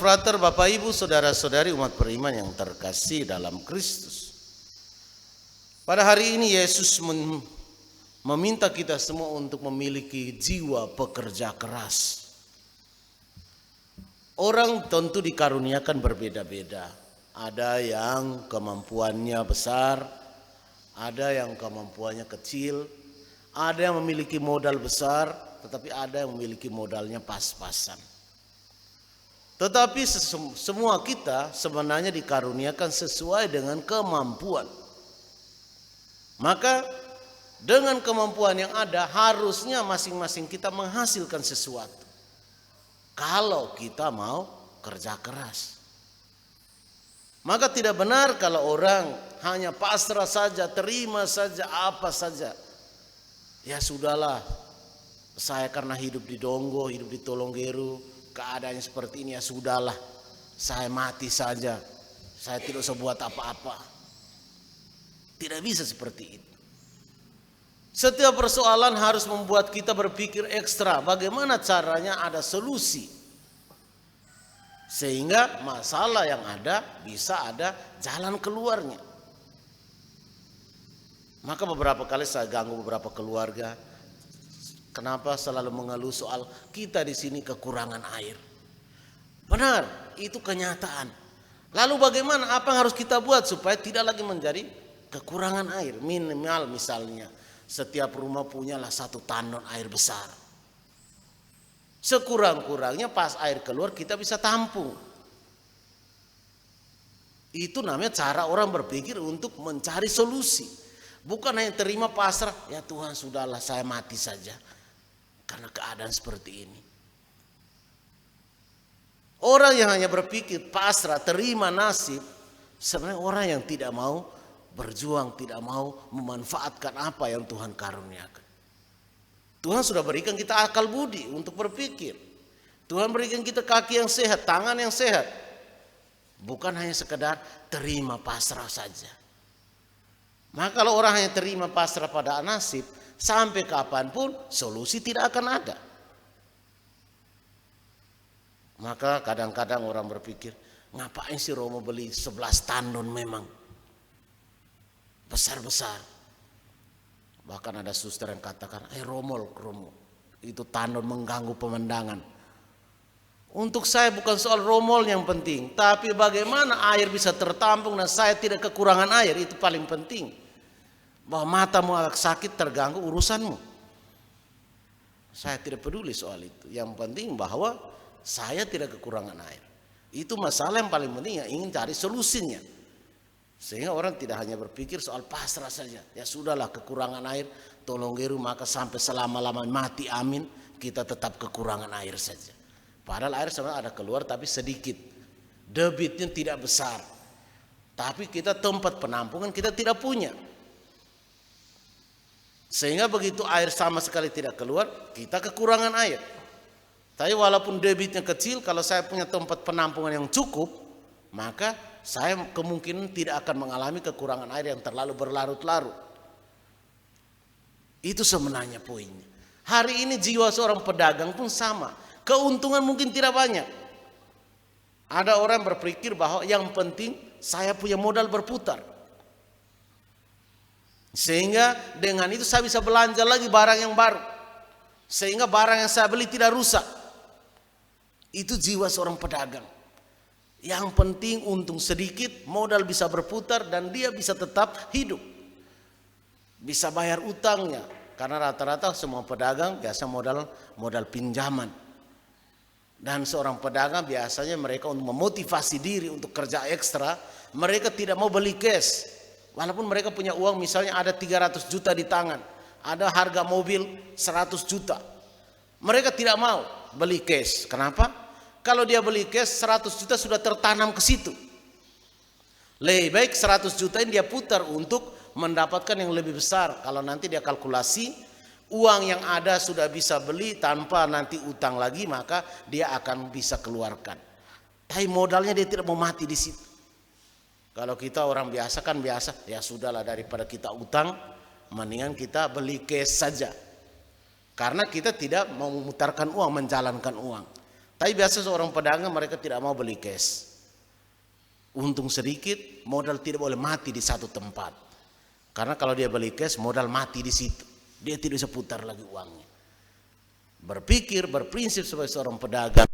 frater, Bapak Ibu, saudara-saudari umat beriman yang terkasih dalam Kristus. Pada hari ini Yesus meminta kita semua untuk memiliki jiwa pekerja keras. Orang tentu dikaruniakan berbeda-beda. Ada yang kemampuannya besar, ada yang kemampuannya kecil, ada yang memiliki modal besar, tetapi ada yang memiliki modalnya pas-pasan. Tetapi semua kita sebenarnya dikaruniakan sesuai dengan kemampuan. Maka dengan kemampuan yang ada harusnya masing-masing kita menghasilkan sesuatu. Kalau kita mau kerja keras. Maka tidak benar kalau orang hanya pasrah saja, terima saja apa saja. Ya sudahlah, saya karena hidup di Donggo, hidup di Tolonggeru, keadaannya seperti ini, ya sudahlah, saya mati saja, saya tidak usah buat apa-apa. Tidak bisa seperti itu. Setiap persoalan harus membuat kita berpikir ekstra bagaimana caranya ada solusi, sehingga masalah yang ada bisa ada jalan keluarnya. Maka beberapa kali saya ganggu beberapa keluarga. Kenapa selalu mengeluh soal kita di sini kekurangan air? Benar, itu kenyataan. Lalu bagaimana? Apa yang harus kita buat supaya tidak lagi menjadi kekurangan air? Minimal misalnya setiap rumah punyalah 1 tandon air besar. Sekurang-kurangnya pas air keluar kita bisa tampung. Itu namanya cara orang berpikir untuk mencari solusi. Bukan hanya terima pasrah, ya Tuhan sudahlah saya mati saja. Karena keadaan seperti ini. Orang yang hanya berpikir pasrah, terima nasib, sebenarnya orang yang tidak mau berjuang, tidak mau memanfaatkan apa yang Tuhan karuniakan. Tuhan sudah berikan kita akal budi untuk berpikir. Tuhan berikan kita kaki yang sehat, tangan yang sehat. Bukan hanya sekedar terima pasrah saja. Maka kalau orang hanya terima pasrah pada nasib, sampai kapanpun solusi tidak akan ada. Maka kadang-kadang orang berpikir, ngapain sih Romo beli 11 tandon memang besar-besar. Bahkan ada suster yang katakan, Romo, itu tandon mengganggu pemandangan. Untuk saya bukan soal romol yang penting, tapi bagaimana air bisa tertampung dan saya tidak kekurangan air, itu paling penting. Bahwa matamu agak sakit terganggu urusanmu, saya tidak peduli soal itu. Yang penting bahwa saya tidak kekurangan air. Itu masalah yang paling penting, yang ingin cari solusinya. Sehingga orang tidak hanya berpikir soal pasrah saja. Ya sudahlah, kekurangan air Tolonggeru maka sampai selama-lamanya mati amin, kita tetap kekurangan air saja. Padahal air sebenarnya ada keluar tapi sedikit, debitnya tidak besar. Tapi kita tempat penampungan kita tidak punya. Sehingga begitu air sama sekali tidak keluar, kita kekurangan air. Tapi walaupun debitnya kecil, kalau saya punya tempat penampungan yang cukup, maka saya kemungkinan tidak akan mengalami kekurangan air yang terlalu berlarut-larut. Itu sebenarnya poinnya. Hari ini jiwa seorang pedagang pun sama. Keuntungan mungkin tidak banyak. Ada orang berpikir bahwa yang penting saya punya modal berputar. Sehingga dengan itu saya bisa belanja lagi barang yang baru. Sehingga barang yang saya beli tidak rusak. Itu jiwa seorang pedagang. Yang penting untung sedikit, modal bisa berputar dan dia bisa tetap hidup. Bisa bayar utangnya. Karena rata-rata semua pedagang biasa modal pinjaman. Dan seorang pedagang biasanya mereka untuk memotivasi diri untuk kerja ekstra, mereka tidak mau beli cash. Walaupun mereka punya uang misalnya ada 300 juta di tangan, ada harga mobil 100 juta. Mereka tidak mau beli cash. Kenapa? Kalau dia beli cash 100 juta sudah tertanam ke situ. Lebih baik 100 juta ini dia putar untuk mendapatkan yang lebih besar. Kalau nanti dia kalkulasi uang yang ada sudah bisa beli tanpa nanti utang lagi, maka dia akan bisa keluarkan. Tapi modalnya dia tidak mau mati di situ. Kalau kita orang biasa kan biasa, ya sudahlah daripada kita utang, mendingan kita beli cash saja. Karena kita tidak mau memutarkan uang, menjalankan uang. Tapi biasa seorang pedagang mereka tidak mau beli cash. Untung sedikit, modal tidak boleh mati di satu tempat. Karena kalau dia beli cash, modal mati di situ. Dia tidak bisa putar lagi uangnya. Berpikir, berprinsip sebagai seorang pedagang,